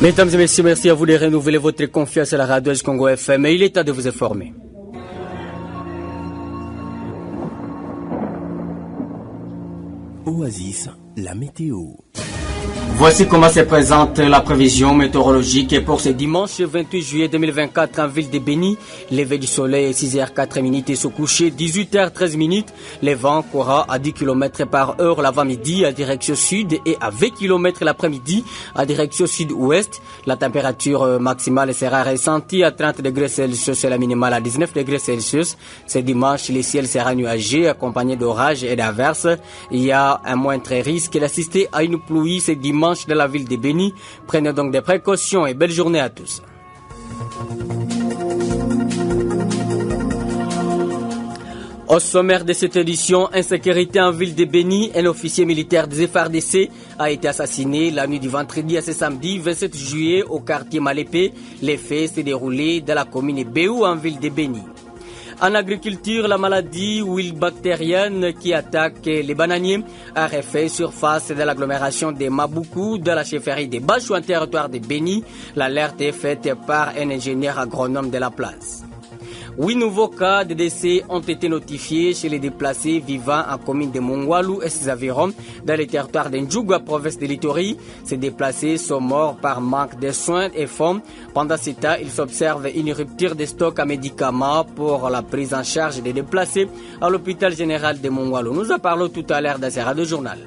Mesdames et messieurs, merci à vous de renouveler votre confiance à la radio Congo FM et il est temps de vous informer. Oasis, la météo. Voici comment se présente la prévision météorologique pour ce dimanche 28 juillet 2024 en ville de Béni. Levé du soleil 6h04 et se coucher 18h13. Le vent courra à 10 km par heure l'avant-midi à direction sud et à 20 km l'après-midi à direction sud-ouest. La température maximale sera ressentie à 30 degrés Celsius et la minimale à 19 degrés Celsius. Ce dimanche, le ciel sera nuageux accompagné d'orages et d'averses. Il y a un moindre risque d'assister à une pluie ce dimanche de la ville de Béni. Prenez donc des précautions et belle journée à tous. Au sommaire de cette édition, insécurité en ville de Béni, un officier militaire des FARDC a été assassiné la nuit du vendredi à ce samedi 27 juillet au quartier Malépé. Les faits s'est déroulé dans la commune Béou en ville de Béni. En agriculture, la maladie huile bactérienne qui attaque les bananiers a refait surface de l'agglomération de Maboukou dans la chefferie de Bachou en territoire de Béni. L'alerte est faite par un ingénieur agronome de la place. 8 nouveaux cas de décès ont été notifiés chez les déplacés vivant en commune de Mongwalu et ses environs dans le territoire d'Ndjougou, province de l'Ituri. Ces déplacés sont morts par manque de soins et fonds. Pendant ce temps, il s'observe une rupture de stock à médicaments pour la prise en charge des déplacés à l'hôpital général de Mongwalu. Nous en parlons tout à l'heure dans ce radio journal.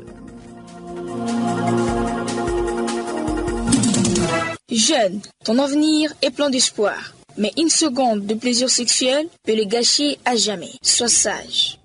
Jeune, ton avenir est plein d'espoir. Mais une seconde de plaisir sexuel peut le gâcher à jamais. Sois sage.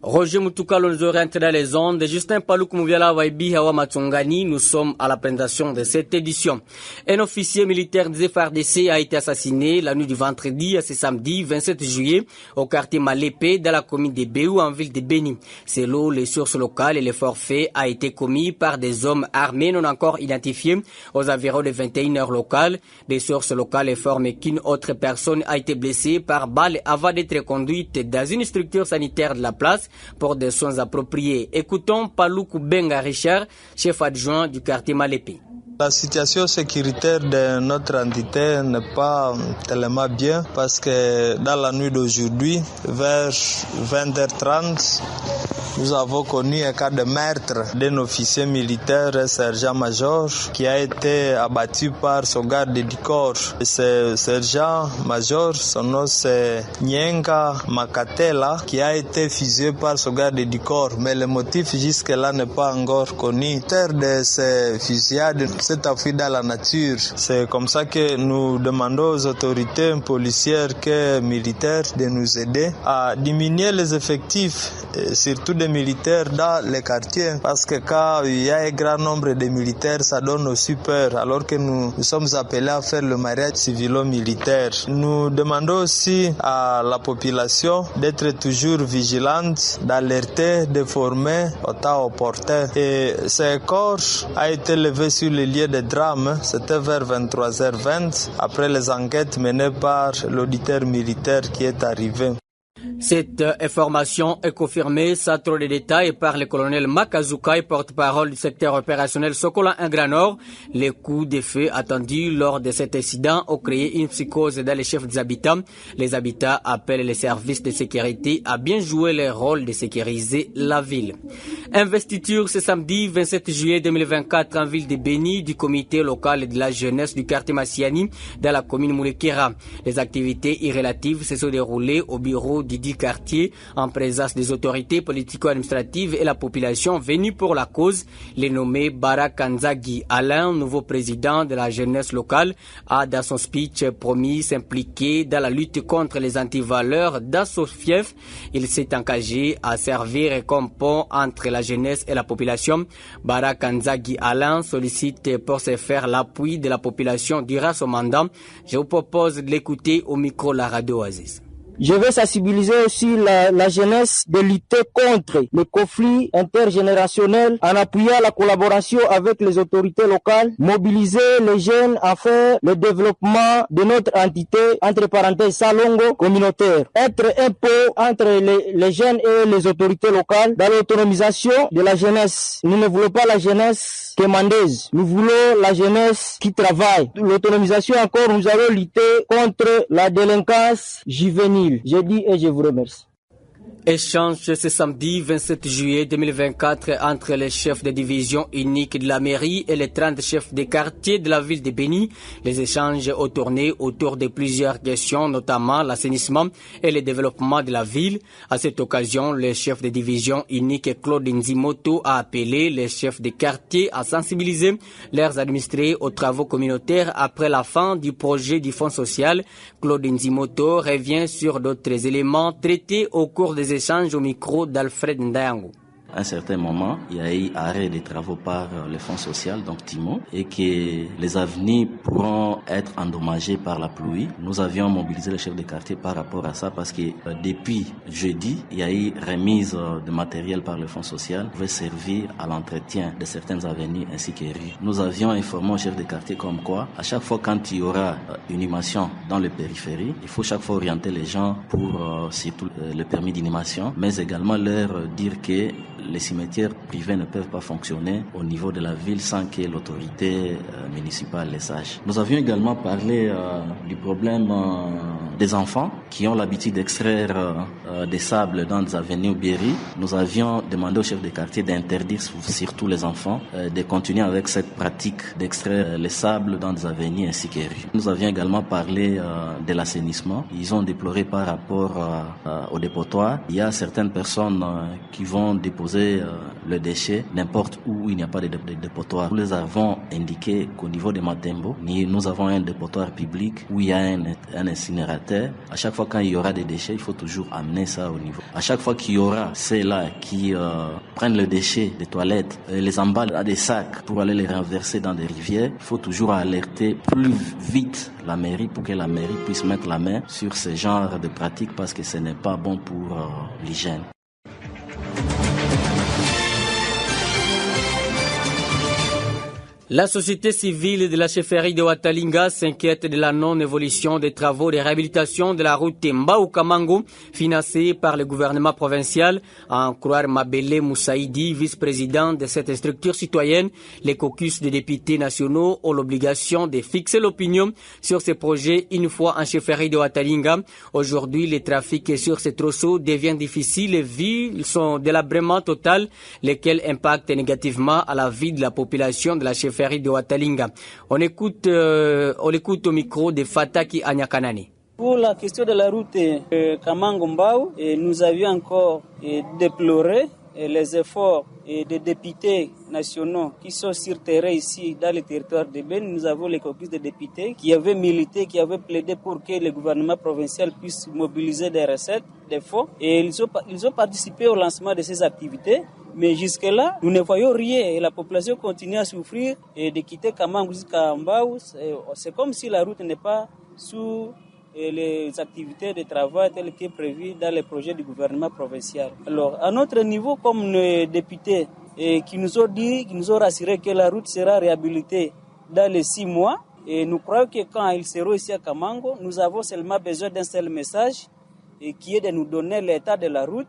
Roger Mutuka nous oriente dans les ondes. Justin Palouk Mouviala Waibi Hawa Matungani. Nous sommes à la présentation de cette édition. Un officier militaire des FARDC a été assassiné la nuit du vendredi à ce samedi 27 juillet au quartier Malépé dans la commune de Béou en ville de Béni. Selon les sources locales, le forfait a été commis par des hommes armés non encore identifiés aux environs de 21 heures locales. Des sources locales informent qu'une autre personne a été blessée par balle avant d'être conduite dans une structure sanitaire de la place pour des soins appropriés. Écoutons Paloukou Benga Richard, chef adjoint du quartier Malépé. La situation sécuritaire de notre entité n'est pas tellement bien parce que dans la nuit d'aujourd'hui, vers 20h30, nous avons connu un cas de meurtre d'un officier militaire, un sergent-major, qui a été abattu par son garde du corps. Ce sergent-major, son nom c'est Nyenga Makatela, qui a été fusillé par son garde du corps. Mais le motif jusque-là n'est pas encore connu. Terre de ces fusillades s'est enfui dans la nature. C'est comme ça que nous demandons aux autorités policières et militaires de nous aider à diminuer les effectifs, surtout des militaires dans les quartiers, parce que quand il y a un grand nombre de militaires, ça donne aussi peur, alors que nous sommes appelés à faire le mariage civilo-militaire. Nous demandons aussi à la population d'être toujours vigilante, d'alerter, de former au temps opportun. Et ce corps a été levé sur le lieu de drame, c'était vers 23h20, après les enquêtes menées par l'auditeur militaire qui est arrivé. Cette information est confirmée sans trop de détails par le colonel Makazuka, porte-parole du secteur opérationnel Sokola 1 Grand Nord. Les coups de feu attendus lors de cet incident ont créé une psychose dans les chefs des habitants. Les habitants appellent les services de sécurité à bien jouer leur rôle de sécuriser la ville. Investiture ce samedi 27 juillet 2024 en ville de Béni du comité local de la jeunesse du quartier Massiani dans la commune Moulekera. Les activités irrelatives se sont déroulées au bureau du quartier en présence des autorités politico-administratives et la population venue pour la cause. Le nommé Barakanzagi Alain, nouveau président de la jeunesse locale, a dans son speech promis s'impliquer dans la lutte contre les antivaleurs dans son fief. Il s'est engagé à servir comme pont entre la jeunesse et la population. Barakanzagi Alain sollicite pour se faire l'appui de la population durant son mandat. Je vous propose de l'écouter au micro de la radio Oasis. Je vais sensibiliser aussi la jeunesse de lutter contre les conflits intergénérationnels en appuyant la collaboration avec les autorités locales, mobiliser les jeunes à faire le développement de notre entité, entre parenthèses, Salongo communautaire. Être un pont entre les jeunes et les autorités locales dans l'autonomisation de la jeunesse. Nous ne voulons pas la jeunesse quémandeuse. Nous voulons la jeunesse qui travaille. L'autonomisation encore, nous allons lutter contre la délinquance juvénile. Je dis et je vous remercie. Échange ce samedi 27 juillet 2024 entre les chefs de division unique de la mairie et les 30 chefs des quartiers de la ville de Béni. Les échanges ont tourné autour de plusieurs questions, notamment l'assainissement et le développement de la ville. À cette occasion, le chef de division unique Claude Nzimoto a appelé les chefs des quartiers à sensibiliser leurs administrés aux travaux communautaires après la fin du projet du Fonds social. Claude Nzimoto revient sur d'autres éléments traités au cours des échanges au micro d'Alfred Ndayango. À un certain moment, il y a eu arrêt des travaux par le Fonds social, donc TIMO, et que les avenues pourront être endommagées par la pluie. Nous avions mobilisé les chefs de quartier par rapport à ça parce que depuis jeudi, il y a eu remise de matériel par le Fonds social qui va servir à l'entretien de certaines avenues ainsi que rues. Nous avions informé aux chefs de quartier comme quoi, à chaque fois quand il y aura une inhumation dans les périphéries, il faut chaque fois orienter les gens pour surtout le permis d'inhumation, mais également leur dire que les cimetières privés ne peuvent pas fonctionner au niveau de la ville sans que l'autorité municipale les sache. Nous avions également parlé du problème des enfants qui ont l'habitude d'extraire des sables dans des avenues Berry. Nous avions demandé au chef de quartier d'interdire surtout les enfants de continuer avec cette pratique d'extraire les sables dans des avenues ainsi que rues. Nous avions également parlé de l'assainissement. Ils ont déploré par rapport au dépotoir. Il y a certaines personnes qui vont déposer le déchet n'importe où il n'y a pas de dépotoir. Nous les avons indiqué qu'au niveau de Matembo, nous avons un dépotoir public où il y a un incinérateur. À chaque fois quand il y aura des déchets, il faut toujours amener ça au niveau. À chaque fois qu'il y aura ceux-là qui prennent le déchet des toilettes, les emballent à des sacs pour aller les renverser dans des rivières, il faut toujours alerter plus vite la mairie pour que la mairie puisse mettre la main sur ce genre de pratiques parce que ce n'est pas bon pour l'hygiène. La société civile de la chefferie de Watalinga s'inquiète de la non-évolution des travaux de réhabilitation de la route Mbao-Kamango financée par le gouvernement provincial. À en croire Mabele Moussaïdi, vice-président de cette structure citoyenne, les caucus des députés nationaux ont l'obligation de fixer l'opinion sur ces projets une fois en chefferie de Watalinga. Aujourd'hui, le trafic sur ces tronçons devient difficile et vu son délabrement total, lesquels impactent négativement à la vie de la population de la chefferie de Watalinga. On l'écoute au micro de Fataki Anyakanani. Pour la question de la route Kamango-Mbao, nous avions encore déploré les efforts des députés nationaux qui sont sur terrain ici dans le territoire de Ben. Nous avons les caucus de députés qui avaient milité, qui avaient plaidé pour que le gouvernement provincial puisse mobiliser des recettes, des fonds. Et ils ont participé au lancement de ces activités. Mais jusque-là, nous ne voyons rien et la population continue à souffrir et de quitter Kamango jusqu'à Mbao. C'est comme si la route n'est pas sous les activités de travail telles que prévues dans les projets du gouvernement provincial. Alors, à notre niveau, comme les députés qui nous ont rassuré que la route sera réhabilitée dans les 6 mois, et nous croyons que quand ils seront ici à Kamango, nous avons seulement besoin d'un seul message qui est de nous donner l'état de la route.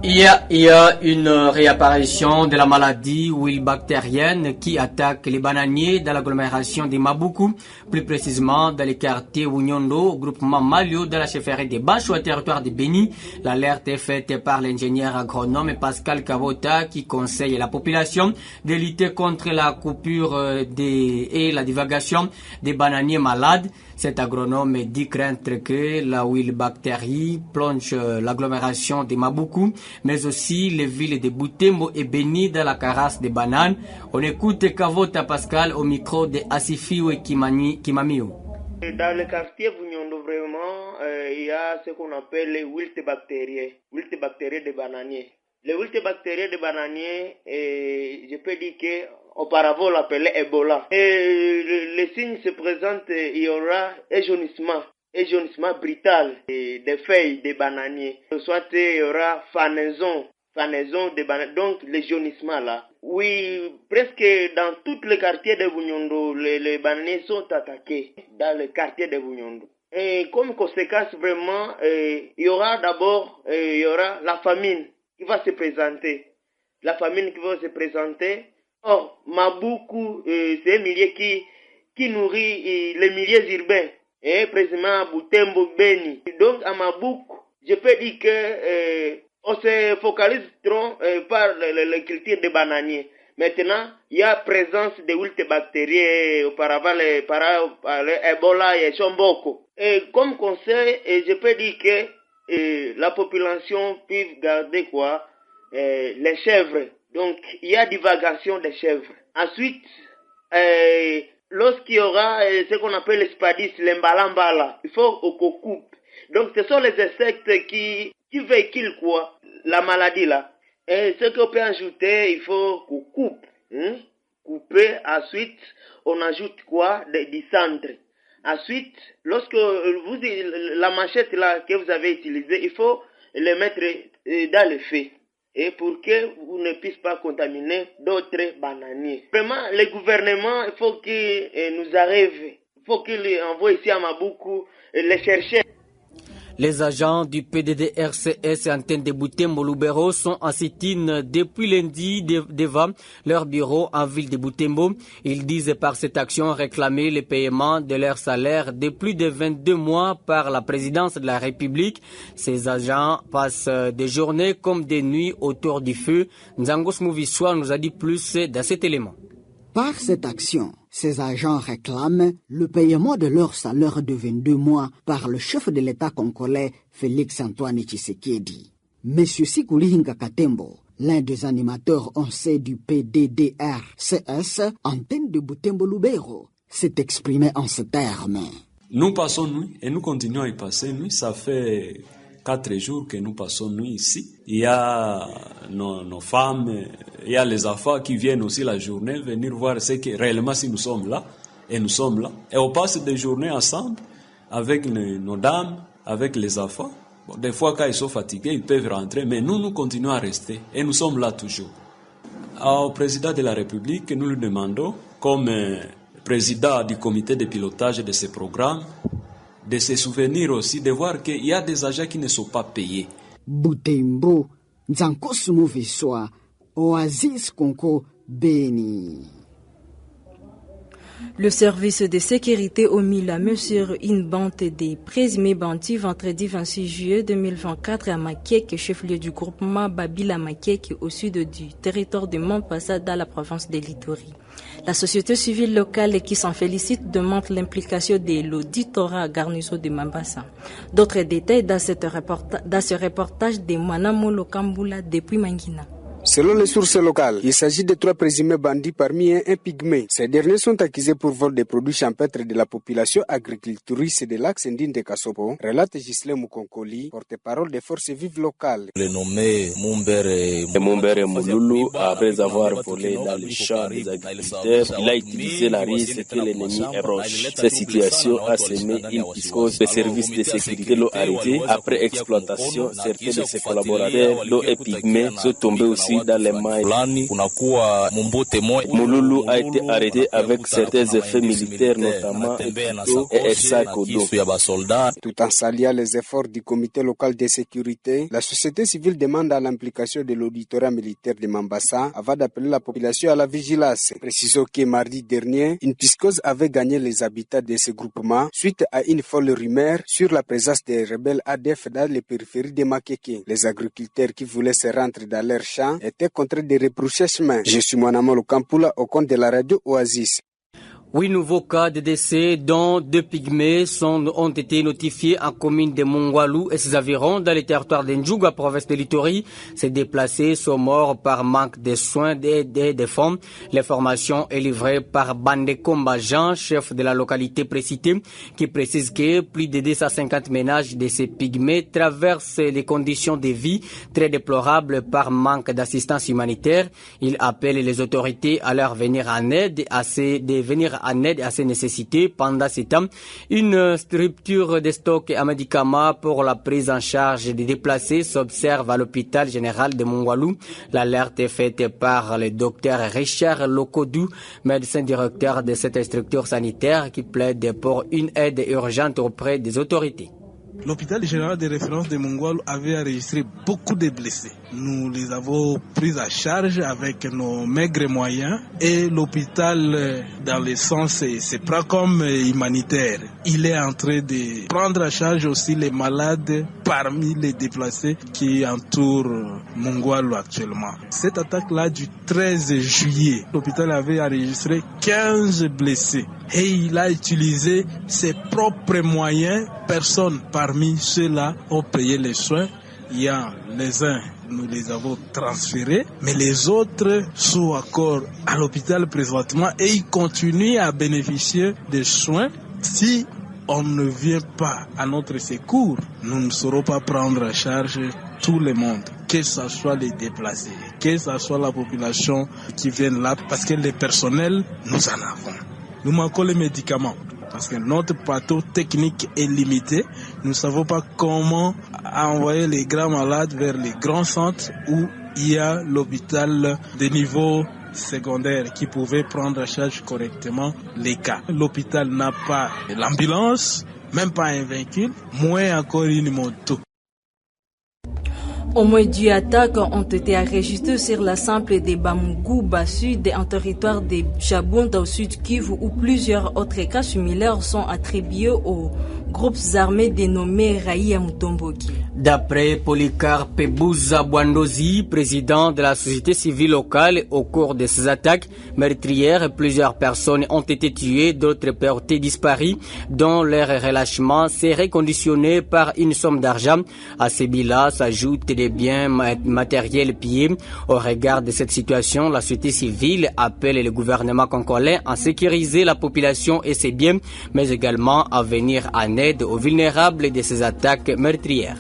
Il y a une réapparition de la maladie bactérienne qui attaque les bananiers dans l'agglomération de Mabuku, plus précisément dans les quartiers Wunyondo, groupement Malio de la chefferie de Bancho, au territoire de Béni. L'alerte est faite par l'ingénieur agronome Pascal Kavota qui conseille la population de lutter contre la coupure et la divagation des bananiers malades. Cet agronome dit craindre que la bactérie plonge l'agglomération de Mabuku, mais aussi les villes de Butembo et Béni dans la carasse des bananes. On écoute Kavota Pascal au micro de Asifiwe Kimamio. Dans le quartier Wunyondo, vraiment, il y a ce qu'on appelle les wilt bactériens des bananiers. Les wilt bactériens des bananiers, je peux dire que auparavant, on l'appelait Ebola. Et les signes se présentent, il y aura un jaunissement. et jaunissement brutal des feuilles des bananiers. Soit il y aura fanaison des bananiers, donc les jaunissements là. Oui, presque dans tous les quartiers de Bounyondo, les bananiers sont attaqués dans le quartier de Bounyondo. Et comme conséquence vraiment, il y aura d'abord la famine qui va se présenter. La famine qui va se présenter. Or, Maboukou, c'est un milieu qui nourrit les milieux urbains. Et précisément à Butembo, Beni. Donc à Maboukou, je peux dire que on se focalise trop par la culture des bananiers. Maintenant, il y a présence de wilt bactéries, auparavant les Ebola et Chomboko. Et comme conseil, je peux dire que la population peut garder les chèvres. Donc, il y a divagation des chèvres. Ensuite, lorsqu'il y aura ce qu'on appelle les spadis, l'embalambala, il faut qu'on coupe. Donc, ce sont les insectes qui véhiculent la maladie là. Et ce qu'on peut ajouter, il faut qu'on coupe. Couper, ensuite, on ajoute du centre. Ensuite, lorsque la machette là que vous avez utilisée, il faut le mettre dans le feu. Et pour que vous ne puissiez pas contaminer d'autres bananiers. Vraiment, le gouvernement, il faut qu'il nous arrive, il faut qu'il envoie ici à Maboukou les chercher. Les agents du PDDRCS antenne de Butembo Lubero sont en sit-in depuis lundi devant leur bureau en ville de Butembo. Ils disent par cette action réclamer le paiement de leur salaire de plus de 22 mois par la présidence de la République. Ces agents passent des journées comme des nuits autour du feu. Nzangos Mouvissoa nous a dit plus dans cet élément. Par cette action, ces agents réclament le paiement de leur salaire de 22 mois par le chef de l'État congolais, Félix-Antoine Tshisekedi. Monsieur Sikulihinga Katembo, l'un des animateurs anciens du PDDRCS, antenne de Butembo Lubero, s'est exprimé en ces termes. Nous passons nuit et nous continuons à y passer nuit. Ça fait 4 jours que nous passons nuit ici. Il y a nos femmes, il y a les enfants qui viennent aussi la journée venir voir ce que réellement si nous sommes là. Et nous sommes là. Et on passe des journées ensemble avec nos dames, avec les enfants. Bon, des fois quand ils sont fatigués, ils peuvent rentrer, mais nous continuons à rester. Et nous sommes là toujours. Au président de la République, nous lui demandons, comme président du comité de pilotage de ce programme, de se souvenir aussi, de voir qu'il y a des agents qui ne sont pas payés. Butembo, Nzankos Mouvissoa, Oasis Konko, Beni. Le service de sécurité a mis la main sur une bande des présumés bandits vendredi 26 juillet 2024 à Makeke, chef-lieu du groupement Babila Makeke, au sud du territoire de Montpassa, dans la province de l'Ituri. La société civile locale qui s'en félicite demande l'implication de l'auditorat garnison de Mambasa. D'autres détails dans ce reportage de Manamolo Kambula depuis Mangina. Selon les sources locales, il s'agit de 3 présumés bandits parmi un pygmée. Ces derniers sont accusés pour vol des produits champêtres de la population agriculturiste de l'axe indien de Kasopo, relate Gislem Mukonkoli, porte-parole des forces vives locales. Le nommé Mumbere Mouloulou, après avoir volé dans le champ des agriculteurs, il a utilisé la risque que l'ennemi éroche. Cette situation a semé une psychose. Les services de sécurité l'ont arrêté. Après exploitation, certains de ses collaborateurs, l'eau et pygmée, sont tombés aussi dans les mailles. Mouloulou a été arrêté avec certains effets militaires, notamment un couteau et un sac au dos. Tout en saluant les efforts du comité local de sécurité, la société civile demande à l'implication de l'auditorat militaire de Mambasa avant d'appeler la population à la vigilance. Précisons que mardi dernier, une psychose avait gagné les habitats de ce groupement suite à une folle rumeur sur la présence des rebelles ADF dans les périphéries de Makeke. Les agriculteurs qui voulaient se rendre dans leurs champs étaient contraints de reprocher chemin. Je suis Mwanamolo Kampula au compte de la radio Oasis. 8 nouveaux cas de décès, dont 2 pygmées, ont été notifiés en commune de Mongwalou et ses environs dans le territoire d'Ndjouga, province de l'Ituri. Ces déplacés sont morts par manque de soins et des fonds. L'information est livrée par Bandekomba Jean, chef de la localité précitée, qui précise que plus de 250 ménages de ces pygmées traversent des conditions de vie très déplorables par manque d'assistance humanitaire. Il appelle les autorités à leur venir en aide, de venir en aide à ces nécessités. Pendant ce temps, une structure de stock et médicaments pour la prise en charge des déplacés s'observe à l'hôpital général de Mongwalu. L'alerte est faite par le docteur Richard Lokodou, médecin directeur de cette structure sanitaire qui plaide pour une aide urgente auprès des autorités. L'hôpital général de référence de Mongwalu avait enregistré beaucoup de blessés. Nous les avons pris à charge avec nos maigres moyens et l'hôpital, dans le sens, se prend comme humanitaire. Il est en train de prendre à charge aussi les malades parmi les déplacés qui entourent Mongwalu actuellement. Cette attaque-là du 13 juillet, l'hôpital avait enregistré 15 blessés et il a utilisé ses propres moyens. Personne parmi ceux-là ont payé les soins. Il y a les uns, nous les avons transférés, mais les autres sont encore à l'hôpital présentement et ils continuent à bénéficier des soins. Si on ne vient pas à notre secours, nous ne saurons pas prendre en charge tout le monde, que ce soit les déplacés, que ce soit la population qui vient là, parce que les personnels, nous en avons. Nous manquons les médicaments. Parce que notre plateau technique est limité. Nous ne savons pas comment envoyer les grands malades vers les grands centres où il y a l'hôpital de niveau secondaire qui pouvait prendre en charge correctement les cas. L'hôpital n'a pas l'ambulance, même pas un véhicule, moins encore une moto. Au moins 10 attaques ont été enregistrées sur l'ensemble des Bamugouba Sud en territoire de Chabunda au sud Kivu où plusieurs autres cas similaires sont attribués aux groupes armés dénommés Raïa Mutomboki. D'après Polycarpe Bouza Bwandozi, président de la société civile locale, au cours de ces attaques meurtrières, plusieurs personnes ont été tuées, d'autres portées disparues, dont leur relâchement serait conditionné par une somme d'argent. À ces bilans s'ajoutent des biens matériels pillés. Au regard de cette situation, la société civile appelle le gouvernement congolais à sécuriser la population et ses biens, mais également à venir en aide aux vulnérables de ces attaques meurtrières.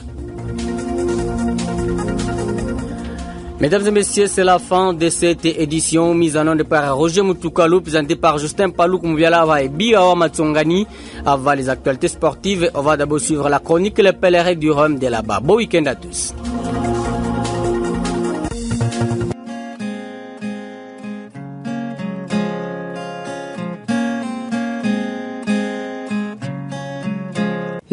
Mesdames et messieurs, c'est la fin de cette édition mise en onde par Roger Moutoukalou, présentée par Justin Palouk Mouvialava et Biawa Matsongani. Avant les actualités sportives, on va d'abord suivre la chronique Les pèlerins du Rhum de là-bas. Bon week-end à tous.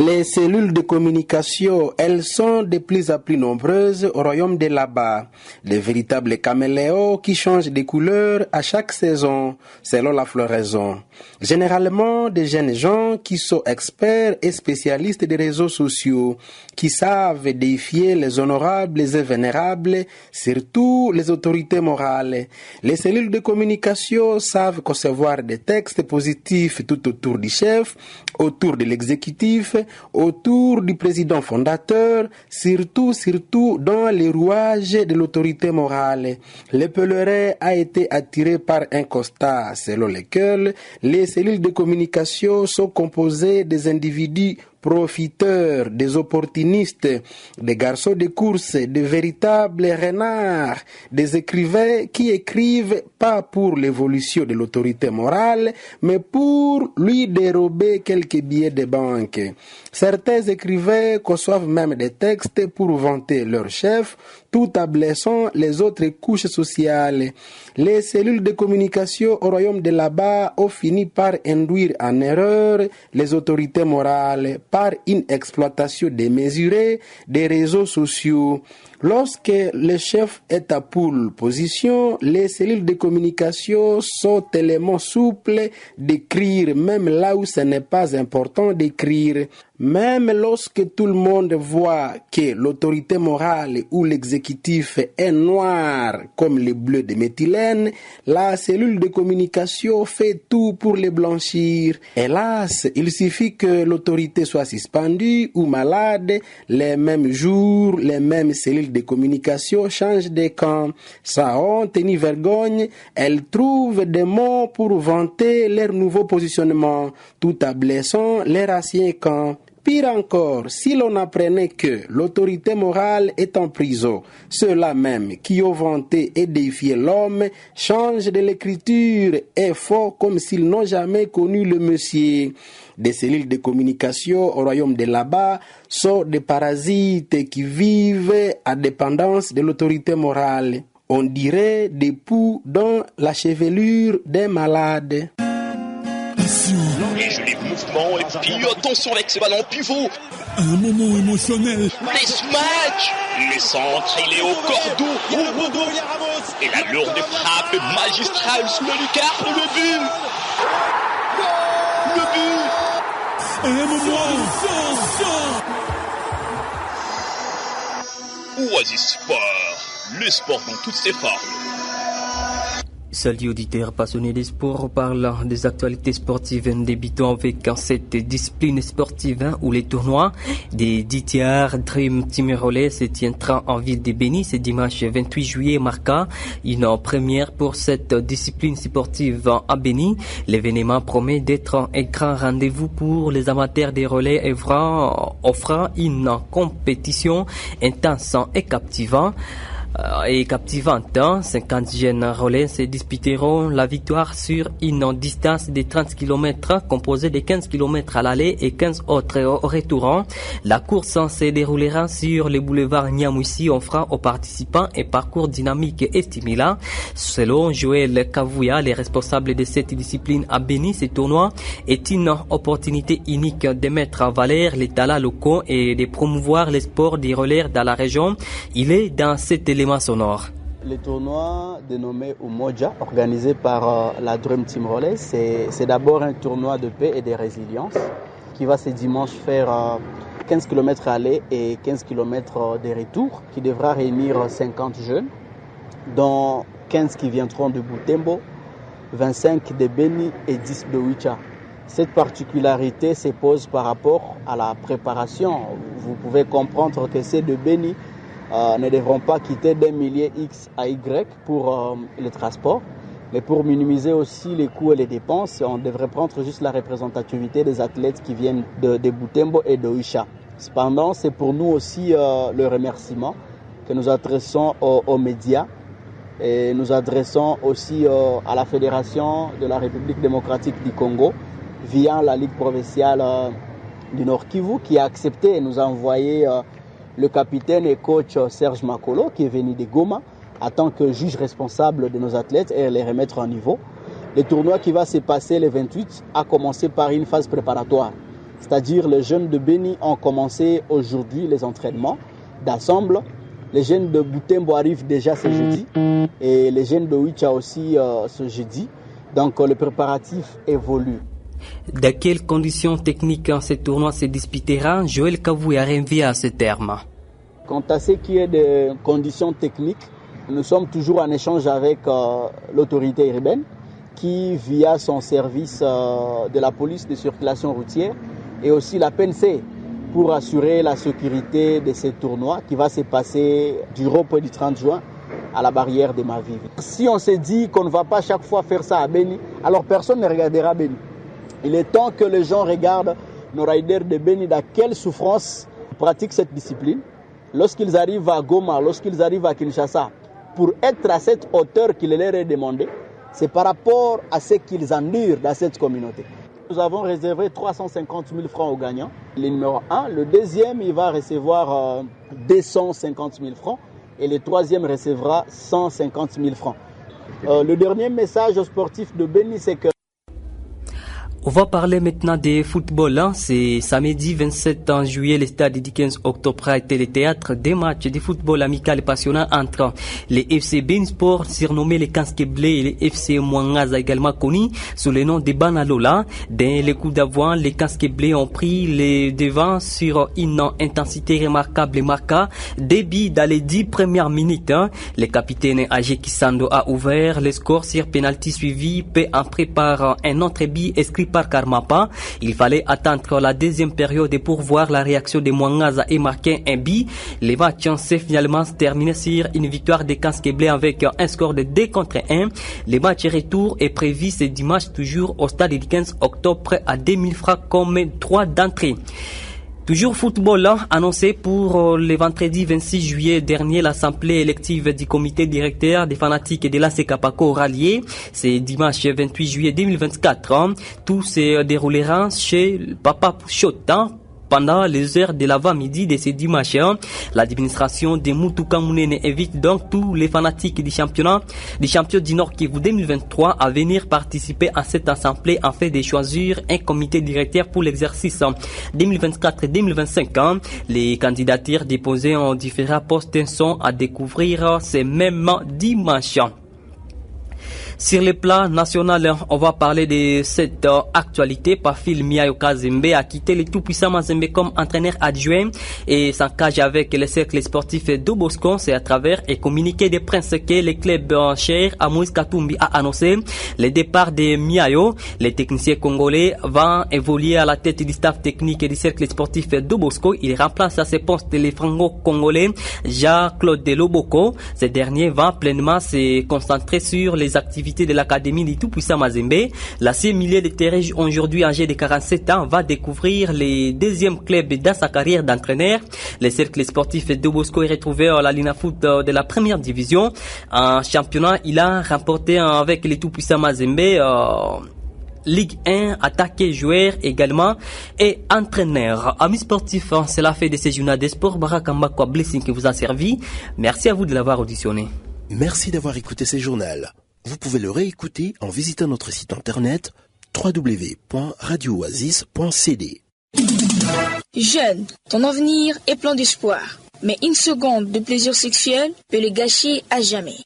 Les cellules de communication, elles sont de plus en plus nombreuses au royaume de là-bas. Les véritables caméléons qui changent de couleur à chaque saison, selon la floraison. Généralement, des jeunes gens qui sont experts et spécialistes des réseaux sociaux, qui savent défier les honorables et vénérables, surtout les autorités morales. Les cellules de communication savent concevoir des textes positifs tout autour du chef, autour de l'exécutif, autour du président fondateur, surtout dans les rouages de l'autorité morale. Le pèlerin a été attiré par un constat selon lequel les cellules de communication sont composées des individus profiteurs, des opportunistes, des garçons de course, des véritables renards, des écrivains qui écrivent pas pour l'évolution de l'autorité morale, mais pour lui dérober quelques billets de banque. Certains écrivains conçoivent même des textes pour vanter leur chef, tout en blessant les autres couches sociales. Les cellules de communication au royaume de là-bas ont fini par induire en erreur les autorités morales par une exploitation démesurée des réseaux sociaux. Lorsque le chef est à pole position, les cellules de communication sont tellement souples d'écrire même là où ce n'est pas important d'écrire. Même lorsque tout le monde voit que l'autorité morale ou l'exécutif est noir comme le bleu de méthylène, la cellule de communication fait tout pour les blanchir. Hélas, il suffit que l'autorité soit suspendue ou malade, les mêmes jours, les mêmes cellules de communication changent de camp. Sans honte ni vergogne, elles trouvent des mots pour vanter leur nouveau positionnement, tout en blessant leur ancien camp. Pire encore, si l'on apprenait que l'autorité morale est en prison, ceux-là même qui ont vanté et défié l'homme changent de l'écriture et font comme s'ils n'ont jamais connu le monsieur. Des cellules de communication au royaume de là-bas sont des parasites qui vivent à dépendance de l'autorité morale. On dirait des poux dans la chevelure des malades. Les jolis mouvements et puis attention avec ce ballon pivot. Un moment émotionnel. Les smash. Le centre, il est au cordeau. Et la lourde frappe magistrale sous le lucarne. Le but. Le but. Un moment. Oasis Sport. Le sport dans toutes ses formes. Salut auditeurs passionnés des sports, parlant des actualités sportives, débutant avec cette discipline sportive où les tournois des DTR Dream Team Relais se tiendront en ville de Béni ce dimanche 28 juillet, marquant une première pour cette discipline sportive à Béni. L'événement promet d'être un grand rendez-vous pour les amateurs des relais offrant une compétition intense et captivante. 50 jeunes relais se disputeront la victoire sur une distance de 30 km composée de 15 km à l'aller et 15 autres au retour. La course se déroulera sur le boulevard Niamoussi, offrant aux participants un parcours dynamique et stimulant. Selon Joël Kavouya, les responsables de cette discipline à Béni, ce tournoi est une opportunité unique de mettre en valeur les talents locaux et de promouvoir les sports des relais dans la région. Il est dans cet élément sonore. Le tournoi dénommé Umoja, organisé par la Dream Team Relais, c'est d'abord un tournoi de paix et de résilience qui va ce dimanche faire 15 km aller et 15 km de retour, qui devra réunir 50 jeunes, dont 15 qui viendront de Butembo, 25 de Béni et 10 de Wicha. Cette particularité se pose par rapport à la préparation. Vous pouvez comprendre que ces de Béni ne devront pas quitter d'un millier X à Y pour le transport, mais pour minimiser aussi les coûts et les dépenses, on devrait prendre juste la représentativité des athlètes qui viennent de Butembo et de Oicha. Cependant, c'est pour nous aussi le remerciement que nous adressons aux médias et nous adressons aussi à la Fédération de la République démocratique du Congo via la Ligue provinciale du Nord Kivu qui a accepté et nous a envoyé le capitaine et coach Serge Makolo qui est venu de Goma en tant que juge responsable de nos athlètes et les remettre en niveau. Le tournoi qui va se passer le 28 a commencé par une phase préparatoire. C'est-à-dire les jeunes de Béni ont commencé aujourd'hui les entraînements d'ensemble. Les jeunes de Butembo arrivent déjà ce jeudi et les jeunes de Wicha aussi ce jeudi. Donc le préparatif évolue. Dans quelles conditions techniques ce tournoi se disputera? Joël Kavouya revient à ce terme. Quant à ce qui est des conditions techniques, nous sommes toujours en échange avec l'autorité urbaine qui, via son service de la police de circulation routière et aussi la PNC, pour assurer la sécurité de ce tournoi qui va se passer du 30 juin à la barrière de Mavivi. Si on se dit qu'on ne va pas chaque fois faire ça à Béni, alors personne ne regardera Béni. Il est temps que les gens regardent nos riders de Béni dans quelle souffrance ils pratiquent cette discipline. Lorsqu'ils arrivent à Goma, lorsqu'ils arrivent à Kinshasa, pour être à cette hauteur qu'il leur est demandé, c'est par rapport à ce qu'ils endurent dans cette communauté. Nous avons réservé 350 000 francs aux gagnants, le numéro 1. Le deuxième, il va recevoir 250 000 francs et le troisième recevra 150 000 francs. Le dernier message aux sportifs de Béni, c'est que on va parler maintenant de football. C'est samedi 27 juillet, le stade du 15 octobre a été le théâtre des matchs de football amical et passionnant entre les FC Béni Sport, surnommés les Casques Bleus, et les FC Mwangaza, également connus sous le nom de Banalola. Dans les coups d'avant, les Casques Bleus ont pris les devants sur une intensité remarquable et marqua débit dans les 10 premières minutes. Le capitaine Ajé Kisando a ouvert le score sur penalty suivi peu après par un autre but inscrit par Karmapa. Il fallait attendre la deuxième période pour voir la réaction de Mwangaza et marquer un but. Les matchs s'est finalement terminé sur une victoire des Casques Bleus avec un score de 2-1. Le match retour est prévu ce dimanche toujours au stade du 15 octobre à 2000 francs comme droit d'entrée. Toujours football, annoncé pour le vendredi 26 juillet dernier, l'assemblée élective du comité directeur des fanatiques de l'AS Kapako rallié. C'est dimanche 28 juillet 2024. Tout se déroulera chez Papa Chota pendant les heures de l'avant-midi de ce dimanche. L'administration de Mutuka Mounene invite donc tous les fanatiques du champion du Nord Kivu 2023 à venir participer à cette assemblée afin de choisir un comité directeur pour l'exercice 2024-2025. Les candidatures déposées en différents postes sont à découvrir ce même dimanche. Sur le plan national, on va parler de cette actualité. Pafil Miayoka Zembe a quitté le tout-puissant Mazembe comme entraîneur adjoint et s'engage avec le cercle sportif d'Obosco. C'est à travers un communiqué de presse que le club cher à Moïse Katumbi a annoncé le départ de Miayo. Le technicien congolais va évoluer à la tête du staff technique du cercle sportif d'Obosco. Il remplace à ce poste le franco-congolais Jean-Claude Loboko. Ce dernier va pleinement se concentrer sur les activités de l'académie du tout-puissant Mazembe. L'ancien milieu de terrain aujourd'hui âgé de 47 ans va découvrir le deuxième club dans sa carrière d'entraîneur. Le cercle sportif de Bosco est retrouvé à la Lina Foot de la première division. En championnat, il a remporté avec le tout-puissant Mazembe Ligue 1, attaqué, joueur également et entraîneur. Amis sportifs, c'est la fin de ce journal des sports. Barakamba Kwa Blessing qui vous a servi. Merci à vous de l'avoir auditionné. Merci d'avoir écouté ce journal. Vous pouvez le réécouter en visitant notre site internet www.radiooasis.cd. Jeune, ton avenir est plein d'espoir. Mais une seconde de plaisir sexuel peut le gâcher à jamais.